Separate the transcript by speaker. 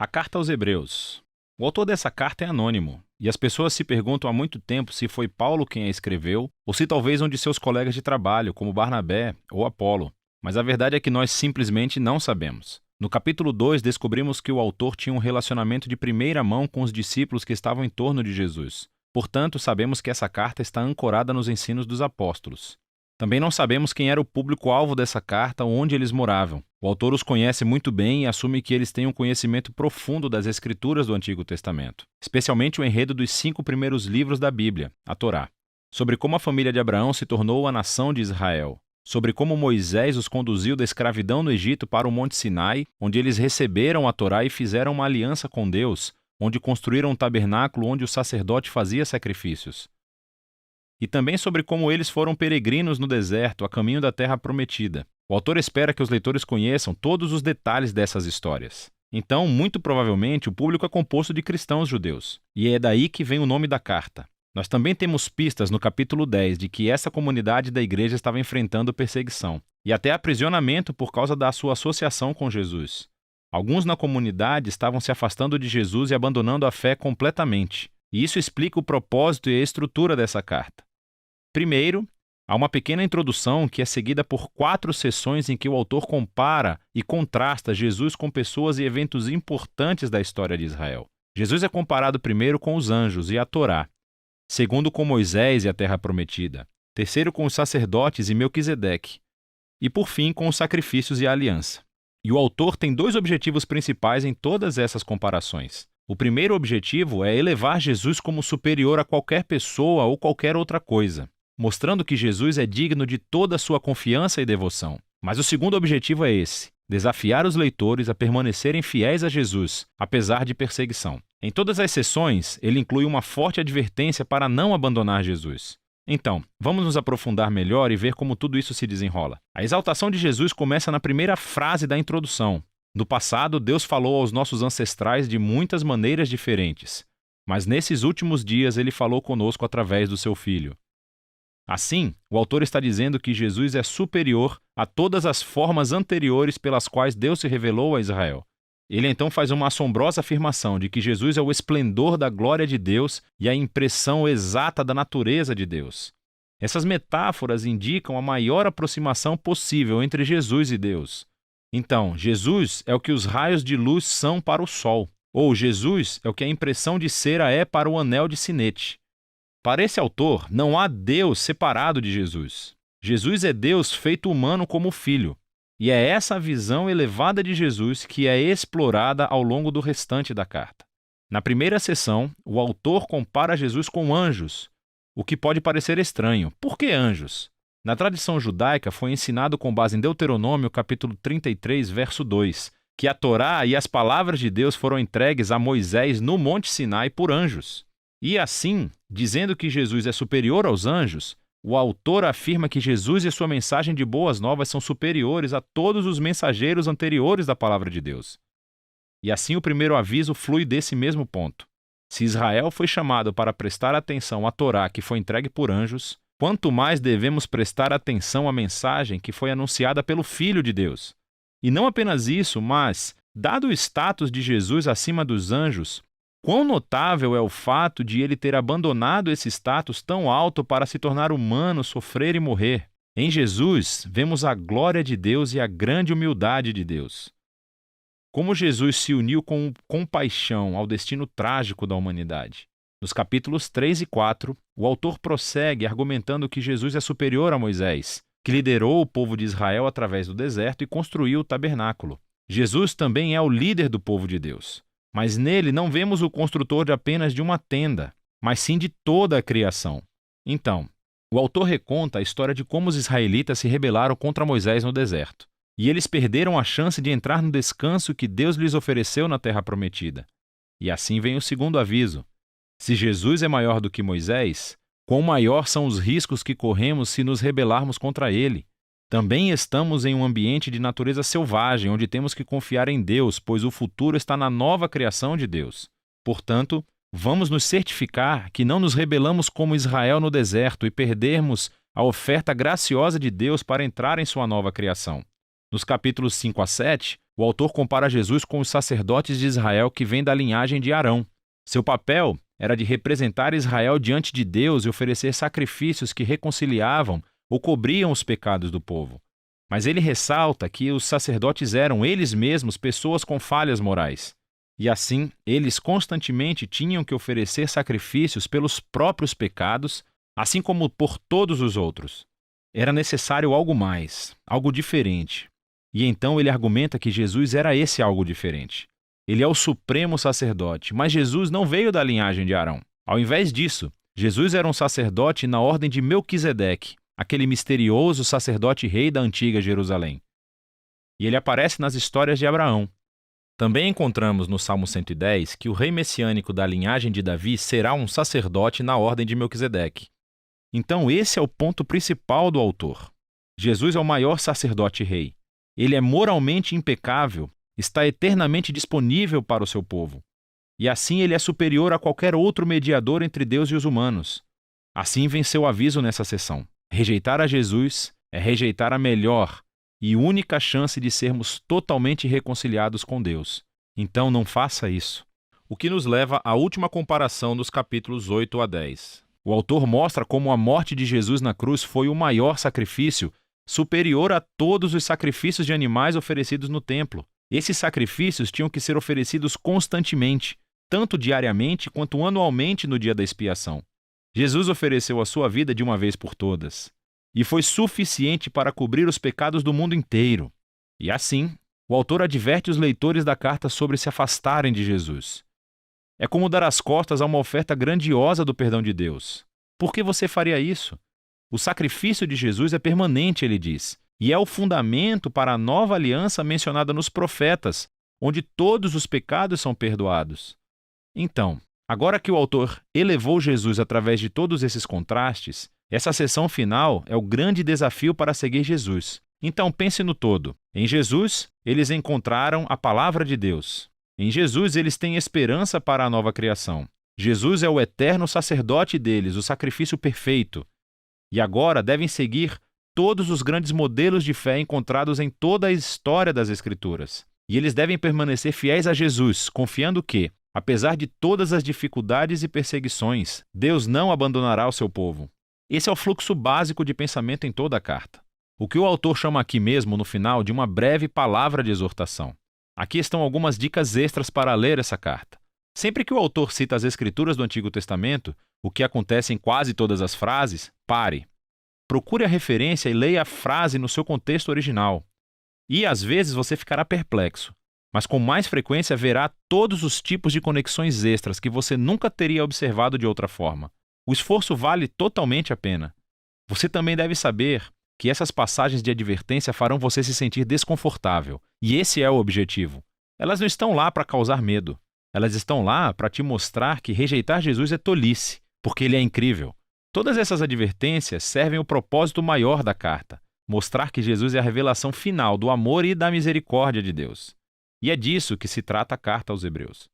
Speaker 1: A carta aos Hebreus. O autor dessa carta é anônimo, e as pessoas se perguntam há muito tempo se foi Paulo quem a escreveu ou se talvez um de seus colegas de trabalho, como Barnabé ou Apolo. Mas a verdade é que nós simplesmente não sabemos. No capítulo 2, descobrimos que o autor tinha um relacionamento de primeira mão com os discípulos que estavam em torno de Jesus. Portanto, sabemos que essa carta está ancorada nos ensinos dos apóstolos. Também não sabemos quem era o público-alvo dessa carta ou onde eles moravam. O autor os conhece muito bem e assume que eles têm um conhecimento profundo das Escrituras do Antigo Testamento, especialmente o enredo dos 5 primeiros livros da Bíblia, a Torá, sobre como a família de Abraão se tornou a nação de Israel, sobre como Moisés os conduziu da escravidão no Egito para o Monte Sinai, onde eles receberam a Torá e fizeram uma aliança com Deus, onde construíram um tabernáculo onde o sacerdote fazia sacrifícios. E também sobre como eles foram peregrinos no deserto, a caminho da terra prometida. O autor espera que os leitores conheçam todos os detalhes dessas histórias. Então, muito provavelmente, o público é composto de cristãos judeus. E é daí que vem o nome da carta. Nós também temos pistas no capítulo 10 de que essa comunidade da igreja estava enfrentando perseguição e até aprisionamento por causa da sua associação com Jesus. Alguns na comunidade estavam se afastando de Jesus e abandonando a fé completamente. E isso explica o propósito e a estrutura dessa carta. Primeiro, há uma pequena introdução que é seguida por 4 sessões em que o autor compara e contrasta Jesus com pessoas e eventos importantes da história de Israel. Jesus é comparado primeiro com os anjos e a Torá, segundo com Moisés e a terra prometida, terceiro com os sacerdotes e Melquisedeque, e por fim com os sacrifícios e a aliança. E o autor tem 2 objetivos principais em todas essas comparações. O primeiro objetivo é elevar Jesus como superior a qualquer pessoa ou qualquer outra coisa, mostrando que Jesus é digno de toda a sua confiança e devoção. Mas o segundo objetivo é esse: desafiar os leitores a permanecerem fiéis a Jesus, apesar de perseguição. Em todas as sessões, ele inclui uma forte advertência para não abandonar Jesus. Então, vamos nos aprofundar melhor e ver como tudo isso se desenrola. A exaltação de Jesus começa na primeira frase da introdução. No passado, Deus falou aos nossos ancestrais de muitas maneiras diferentes, mas nesses últimos dias ele falou conosco através do seu Filho. Assim, o autor está dizendo que Jesus é superior a todas as formas anteriores pelas quais Deus se revelou a Israel. Ele então faz uma assombrosa afirmação de que Jesus é o esplendor da glória de Deus e a impressão exata da natureza de Deus. Essas metáforas indicam a maior aproximação possível entre Jesus e Deus. Então, Jesus é o que os raios de luz são para o sol, ou Jesus é o que a impressão de cera é para o anel de sinete. Para esse autor, não há Deus separado de Jesus. Jesus é Deus feito humano como Filho. E é essa a visão elevada de Jesus que é explorada ao longo do restante da carta. Na primeira sessão, o autor compara Jesus com anjos, o que pode parecer estranho. Por que anjos? Na tradição judaica foi ensinado com base em Deuteronômio capítulo 33, verso 2, que a Torá e as palavras de Deus foram entregues a Moisés no Monte Sinai por anjos. E assim, dizendo que Jesus é superior aos anjos, o autor afirma que Jesus e sua mensagem de boas novas são superiores a todos os mensageiros anteriores da palavra de Deus. E assim o primeiro aviso flui desse mesmo ponto. Se Israel foi chamado para prestar atenção à Torá que foi entregue por anjos, quanto mais devemos prestar atenção à mensagem que foi anunciada pelo Filho de Deus. E não apenas isso, mas, dado o status de Jesus acima dos anjos, quão notável é o fato de ele ter abandonado esse status tão alto para se tornar humano, sofrer e morrer. Em Jesus, vemos a glória de Deus e a grande humildade de Deus. Como Jesus se uniu com compaixão ao destino trágico da humanidade. Nos capítulos 3 e 4, o autor prossegue argumentando que Jesus é superior a Moisés, que liderou o povo de Israel através do deserto e construiu o tabernáculo. Jesus também é o líder do povo de Deus. Mas nele não vemos o construtor de apenas de uma tenda, mas sim de toda a criação. Então, o autor reconta a história de como os israelitas se rebelaram contra Moisés no deserto, e eles perderam a chance de entrar no descanso que Deus lhes ofereceu na terra prometida. E assim vem o segundo aviso. Se Jesus é maior do que Moisés, quão maior são os riscos que corremos se nos rebelarmos contra ele. Também estamos em um ambiente de natureza selvagem, onde temos que confiar em Deus, pois o futuro está na nova criação de Deus. Portanto, vamos nos certificar que não nos rebelamos como Israel no deserto e perdermos a oferta graciosa de Deus para entrar em sua nova criação. Nos capítulos 5 a 7, o autor compara Jesus com os sacerdotes de Israel que vêm da linhagem de Arão. Seu papel era de representar Israel diante de Deus e oferecer sacrifícios que reconciliavam ou cobriam os pecados do povo. Mas ele ressalta que os sacerdotes eram eles mesmos pessoas com falhas morais. E assim, eles constantemente tinham que oferecer sacrifícios pelos próprios pecados, assim como por todos os outros. Era necessário algo mais, algo diferente. E então ele argumenta que Jesus era esse algo diferente. Ele é o supremo sacerdote, mas Jesus não veio da linhagem de Arão. Ao invés disso, Jesus era um sacerdote na ordem de Melquisedeque, aquele misterioso sacerdote-rei da antiga Jerusalém. E ele aparece nas histórias de Abraão. Também encontramos no Salmo 110 que o rei messiânico da linhagem de Davi será um sacerdote na ordem de Melquisedeque. Então esse é o ponto principal do autor. Jesus é o maior sacerdote-rei. Ele é moralmente impecável, está eternamente disponível para o seu povo. E assim ele é superior a qualquer outro mediador entre Deus e os humanos. Assim vem seu aviso nessa sessão. Rejeitar a Jesus é rejeitar a melhor e única chance de sermos totalmente reconciliados com Deus. Então não faça isso. O que nos leva à última comparação dos capítulos 8 a 10. O autor mostra como a morte de Jesus na cruz foi o maior sacrifício, superior a todos os sacrifícios de animais oferecidos no templo. Esses sacrifícios tinham que ser oferecidos constantemente, tanto diariamente quanto anualmente no dia da expiação. Jesus ofereceu a sua vida de uma vez por todas. E foi suficiente para cobrir os pecados do mundo inteiro. E assim, o autor adverte os leitores da carta sobre se afastarem de Jesus. É como dar as costas a uma oferta grandiosa do perdão de Deus. Por que você faria isso? O sacrifício de Jesus é permanente, ele diz, e é o fundamento para a nova aliança mencionada nos profetas, onde todos os pecados são perdoados. Então, agora que o autor elevou Jesus através de todos esses contrastes, essa sessão final é o grande desafio para seguir Jesus. Então pense no todo. Em Jesus, eles encontraram a palavra de Deus. Em Jesus, eles têm esperança para a nova criação. Jesus é o eterno sacerdote deles, o sacrifício perfeito. E agora devem seguir todos os grandes modelos de fé encontrados em toda a história das Escrituras. E eles devem permanecer fiéis a Jesus, confiando que, apesar de todas as dificuldades e perseguições, Deus não abandonará o seu povo. Esse é o fluxo básico de pensamento em toda a carta. O que o autor chama aqui mesmo, no final, de uma breve palavra de exortação. Aqui estão algumas dicas extras para ler essa carta. Sempre que o autor cita as Escrituras do Antigo Testamento, o que acontece em quase todas as frases, pare. Procure a referência e leia a frase no seu contexto original. E, às vezes, você ficará perplexo, mas com mais frequência verá todos os tipos de conexões extras que você nunca teria observado de outra forma. O esforço vale totalmente a pena. Você também deve saber que essas passagens de advertência farão você se sentir desconfortável, e esse é o objetivo. Elas não estão lá para causar medo. Elas estão lá para te mostrar que rejeitar Jesus é tolice, porque ele é incrível. Todas essas advertências servem o propósito maior da carta, mostrar que Jesus é a revelação final do amor e da misericórdia de Deus. E é disso que se trata a carta aos Hebreus.